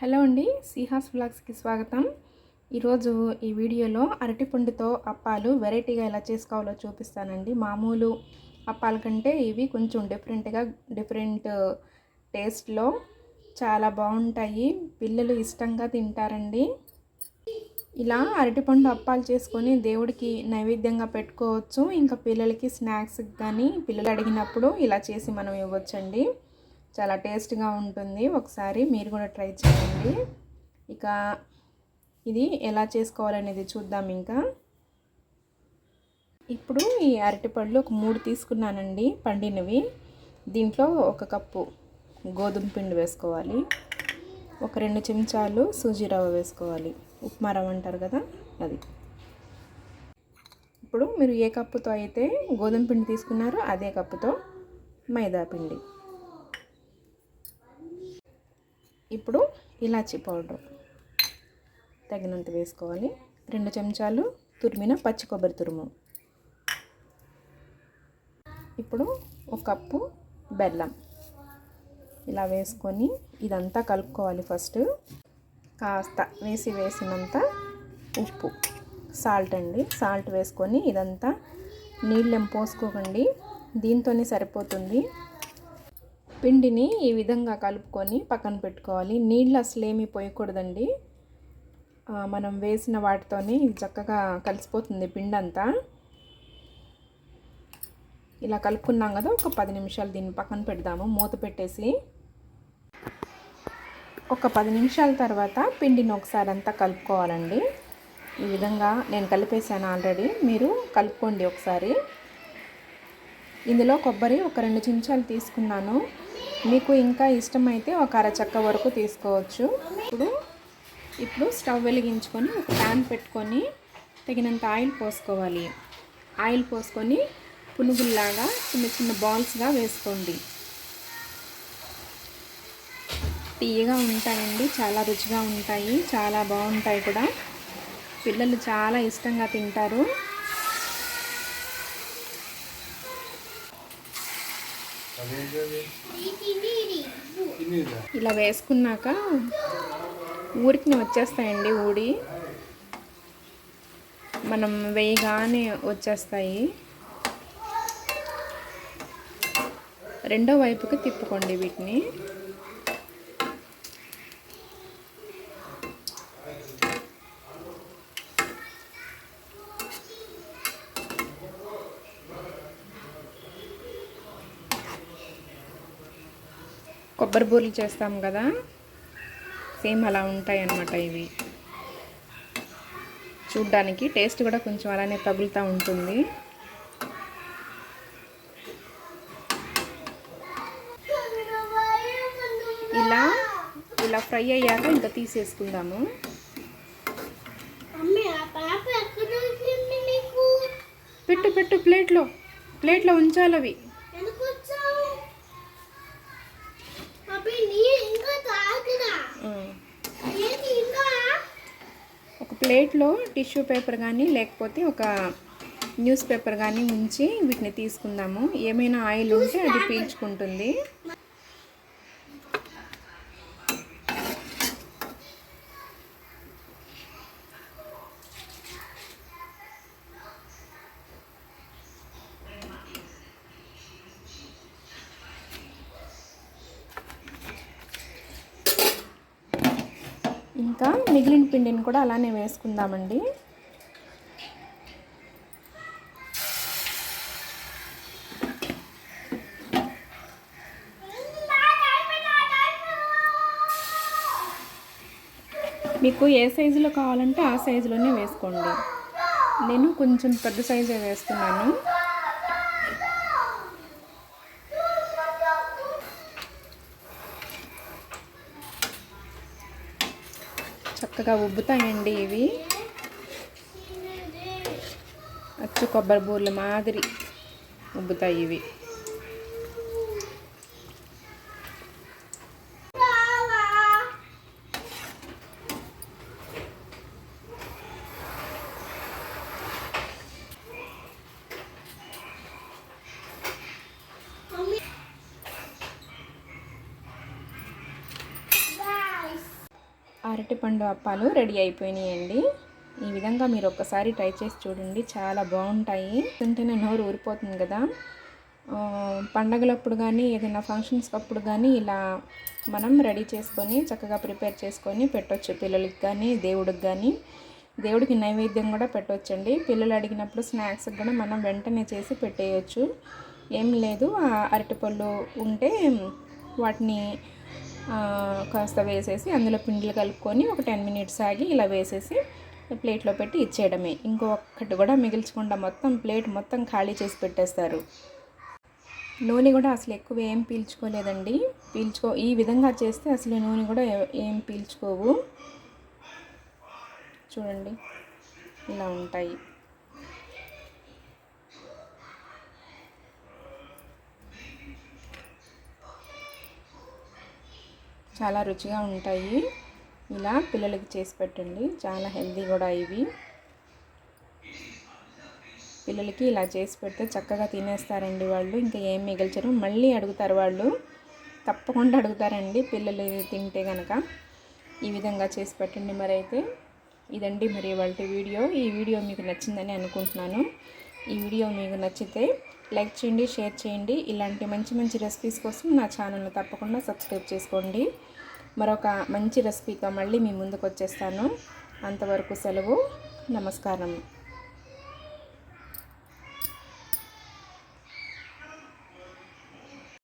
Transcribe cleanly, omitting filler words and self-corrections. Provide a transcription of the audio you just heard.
Hello అండి, సిహాస్ వ్లాగ్స్కి స్వాగతం. ఈరోజు ఈ వీడియోలో అరటిపండుతో అప్పాలు వెరైటీగా ఎలా చేసుకోవాలో చూపిస్తానండి. మామూలు అప్పాల కంటే ఇవి కొంచెం డిఫరెంట్ టేస్ట్లో చాలా బాగుంటాయి. పిల్లలు ఇష్టంగా తింటారండి. ఇలా అరటిపండు అప్పాలు చేసుకొని దేవుడికి నైవేద్యంగా పెట్టుకోవచ్చు. ఇంకా పిల్లలకి స్నాక్స్కి కానీ పిల్లలు అడిగినప్పుడు ఇలా చేసి మనం ఇవ్వచ్చండి. చాలా టేస్ట్గా ఉంటుంది. ఒకసారి మీరు కూడా ట్రై చేయండి. ఇక ఇది ఎలా చేసుకోవాలనేది చూద్దాం. ఇంకా ఇప్పుడు ఈ అరటిపళ్ళు ఒక 3 తీసుకున్నానండి, పండినవి. దీంట్లో 1 కప్పు గోధుమ పిండి వేసుకోవాలి. ఒక 2 చెంచాలు సూజీ రవ్వ వేసుకోవాలి. ఉప్మా రవ్వ అంటారు కదా, అది. ఇప్పుడు మీరు ఏ కప్పుతో అయితే గోధుమ పిండి తీసుకున్నారో అదే కప్పుతో మైదా పిండి. ఇప్పుడు ఇలాచీ పౌడర్ తగినంత వేసుకోవాలి. 2 చెంచాలు తురిమిన పచ్చి కొబ్బరి తురుము. ఇప్పుడు 1 కప్పు బెల్లం ఇలా వేసుకొని ఇదంతా కలుపుకోవాలి. ఫస్ట్ కాస్త వేసినంత ఉప్పు, సాల్ట్ అండి, సాల్ట్ వేసుకొని ఇదంతా నీళ్ళేం పోసుకోకండి, దీంతోనే సరిపోతుంది. పిండిని ఈ విధంగా కలుపుకొని పక్కన పెట్టుకోవాలి. నీళ్ళు అసలు ఏమీ పోయకూడదండి. మనం వేసిన వాటితోనే ఇది చక్కగా కలిసిపోతుంది పిండి అంతా. ఇలా కలుపుకున్నాం కదా, ఒక 10 నిమిషాలు దీన్ని పక్కన పెడదాము మూత పెట్టేసి. ఒక 10 నిమిషాల తర్వాత పిండిని ఒకసారి అంతా కలుపుకోవాలండి. ఈ విధంగా నేను కలిపేసాను ఆల్రెడీ, మీరు కలుపుకోండి ఒకసారి. ఇందులో కొబ్బరి ఒక 2 చెంచాలు తీసుకున్నాను. మీకు ఇంకా ఇష్టమైతే ఒక అరచక్క వరకు తీసుకోవచ్చు. ఇప్పుడు స్టవ్ వెలిగించుకొని ఒక ప్యాన్ పెట్టుకొని తగినంత ఆయిల్ పోసుకోవాలి. ఆయిల్ పోసుకొని పునుగుల్లాగా చిన్న చిన్న బాల్స్గా వేసుకోండి. తీయగా ఉంటాయండి, చాలా రుచిగా ఉంటాయి, చాలా బాగుంటాయి కూడా. పిల్లలు చాలా ఇష్టంగా తింటారు. ఇలా వేసుకున్నాక ఊరికి వచ్చేస్తాయండి, ఊడి మనం వేయగానే వచ్చేస్తాయి. రెండో వైపుకి తిప్పుకోండి వీటిని. కొబ్బరి బూరెలు చేస్తాం కదా, సేమ్ అలా ఉంటాయి అన్నమాట. ఇవి చూడ్డానికి టేస్ట్ కూడా కొంచెం అలానే తగులుతూ ఉంటుంది. ఇలా ఫ్రై అయ్యాక ఇంకా తీసేసుకుందాము. పెట్టు ప్లేట్లో ఉంచాలి అవి. ఒక ప్లేట్లో టిష్యూ పేపర్ కానీ లేకపోతే ఒక న్యూస్ పేపర్ కానీ ఉంచి వీటిని తీసుకుందాము. ఏమైనా ఆయిల్ ఉంటే అది పీల్చుకుంటుంది. ఇంకా మిగిలిన పిండిని కూడా అలానే వేసుకుందామండి. మీకు ఏ సైజులో కావాలంటే ఆ సైజులోనే వేసుకోండి. నేను కొంచెం పెద్ద సైజే వేస్తున్నాను. చక్కగా ఉబ్బుతాయండి ఇవి. అచ్చు కొబ్బరి బూరెల మాదిరి ఉబ్బుతాయి ఇవి. అరటిపండు అప్పాలు రెడీ అయిపోయినాయండి. ఈ విధంగా మీరు ఒక్కసారి ట్రై చేసి చూడండి, చాలా బాగుంటాయి. తింటేనే నోరు ఊరిపోతుంది కదా. పండగలప్పుడు కానీ ఏదైనా ఫంక్షన్స్ అప్పుడు కానీ ఇలా మనం రెడీ చేసుకొని చక్కగా ప్రిపేర్ చేసుకొని పెట్టవచ్చు పిల్లలకి కానీ దేవుడికి కానీ. దేవుడికి నైవేద్యం కూడా పెట్టవచ్చండి. పిల్లలు అడిగినప్పుడు స్నాక్స్కి కూడా మనం వెంటనే చేసి పెట్టేయచ్చు. ఏం లేదు, అరటిపళ్ళు ఉంటే వాటిని కాస్త వేసేసి అందులో పిండిలు కలుపుకొని ఒక 10 మినిట్స్ ఆగి ఇలా వేసేసి ప్లేట్లో పెట్టి ఇచ్చేయడమే. ఇంకొకటి కూడా మిగిల్చకుండా మొత్తం ప్లేట్ మొత్తం ఖాళీ చేసి పెట్టేస్తారు. నూనె కూడా అసలు ఎక్కువ ఏం పీల్చుకోలేదండి. ఈ విధంగా చేస్తే అసలు నూనె కూడా ఏం పీల్చుకోవు. చూడండి ఇలా ఉంటాయి. చాలా రుచిగా ఉంటాయి. ఇలా పిల్లలకి చేసి పెట్టండి, చాలా హెల్తీ కూడా ఇవి. పిల్లలకి ఇలా చేసి పెడితే చక్కగా తినేస్తారండి వాళ్ళు, ఇంకా ఏం మిగిల్చరు. మళ్ళీ అడుగుతారు వాళ్ళు, తప్పకుండా అడుగుతారండి పిల్లలు తింటే కనుక. ఈ విధంగా చేసి పెట్టండి. మరి అయితే ఇదండి మరి వాళ్ళ వీడియో. ఈ వీడియో మీకు నచ్చిందని అనుకుంటున్నాను. ఈ వీడియో మీకు నచ్చితే లైక్ చేయండి, షేర్ చేయండి. ఇలాంటి మంచి మంచి రెసిపీస్ కోసం నా ఛానల్ని తప్పకుండా సబ్స్క్రైబ్ చేసుకోండి. మరొక మంచి రెసిపీతో మళ్ళీ మీ ముందుకు వచ్చేస్తాను. అంతవరకు సెలవు. నమస్కారం.